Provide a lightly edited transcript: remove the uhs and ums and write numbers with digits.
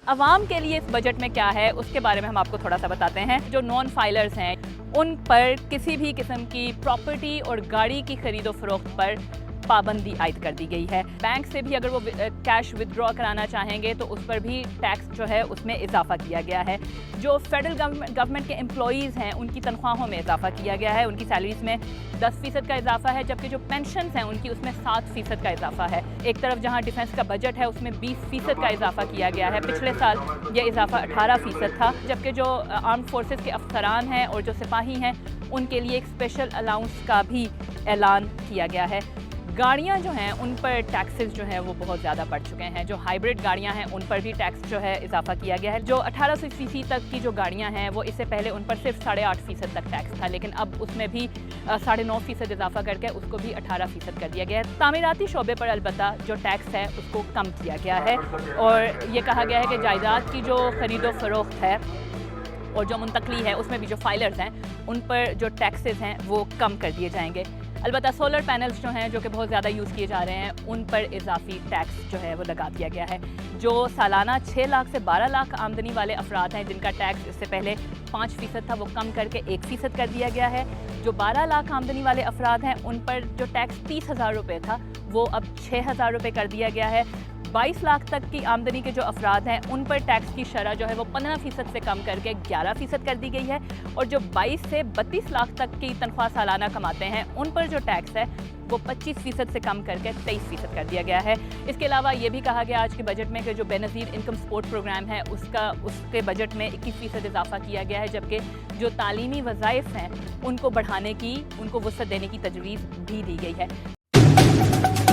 عوام کے لیے اس بجٹ میں کیا ہے اس کے بارے میں ہم آپ کو تھوڑا سا بتاتے ہیں۔ جو نان فائلرز ہیں ان پر کسی بھی قسم کی پراپرٹی اور گاڑی کی خرید و فروخت پر پابندی عائد کر دی گئی ہے۔ بینک سے بھی اگر وہ کیش ودرا کرانا چاہیں گے تو اس پر بھی ٹیکس جو ہے اس میں اضافہ کیا گیا ہے۔ جو فیڈرل گورنمنٹ کے امپلائیز ہیں ان کی تنخواہوں میں اضافہ کیا گیا ہے، ان کی سیلریز میں 10% کا اضافہ ہے، جبکہ جو پینشنز ہیں ان کی اس میں 7% کا اضافہ ہے۔ ایک طرف جہاں ڈیفنس کا بجٹ ہے اس میں 20% کا اضافہ کیا گیا ہے، پچھلے سال یہ اضافہ 18% تھا، جبکہ جو آرمڈ فورسز کے افسران ہیں اور جو سپاہی ہیں ان کے لیے ایک اسپیشل الاؤنس کا بھی اعلان کیا گیا ہے۔ گاڑیاں جو ہیں ان پر ٹیکسز جو ہیں وہ بہت زیادہ بڑھ چکے ہیں۔ جو ہائیبرڈ گاڑیاں ہیں ان پر بھی ٹیکس جو ہے اضافہ کیا گیا ہے۔ جو 1800 سی سی تک کی جو گاڑیاں ہیں وہ اس سے پہلے ان پر صرف 8.5% تک ٹیکس تھا، لیکن اب اس میں بھی 9.5% اضافہ کر کے اس کو بھی 18% کر دیا گیا ہے۔ تعمیراتی شعبے پر البتہ جو ٹیکس ہے اس کو کم کیا گیا ہے اور یہ کہا گیا ہے کہ جائیداد کی جو خرید و فروخت ہے اور جو منتقلی ہے اس میں بھی جو فائلرز ہیں ان پر جو ٹیکسز ہیں وہ کم کر دیے جائیں گے۔ البتہ سولر پینلز جو ہیں جو کہ بہت زیادہ یوز کیے جا رہے ہیں ان پر اضافی ٹیکس جو ہے وہ لگا دیا گیا ہے۔ جو سالانہ 6 لاکھ سے 12 لاکھ آمدنی والے افراد ہیں جن کا ٹیکس اس سے پہلے 5% تھا وہ کم کر کے 1% کر دیا گیا ہے۔ جو 12 لاکھ آمدنی والے افراد ہیں ان پر جو ٹیکس 30,000 روپے تھا وہ اب 6,000 روپے کر دیا گیا ہے۔ 22 لاکھ تک کی آمدنی کے جو افراد ہیں ان پر ٹیکس کی شرح جو ہے وہ 15% سے کم کر کے 11% کر دی گئی ہے، اور جو 22 سے 32 لاکھ تک کی تنخواہ سالانہ کماتے ہیں ان پر جو ٹیکس ہے وہ 25% سے کم کر کے 23% کر دیا گیا ہے۔ اس کے علاوہ یہ بھی کہا گیا آج کے بجٹ میں کہ جو بے نظیر انکم سپورٹ پروگرام ہے اس کے بجٹ میں 21% اضافہ کیا گیا ہے، جبکہ جو تعلیمی وظائف ہیں ان کو بڑھانے کی، ان کو وسعت دینے کی تجویز بھی دی گئی ہے۔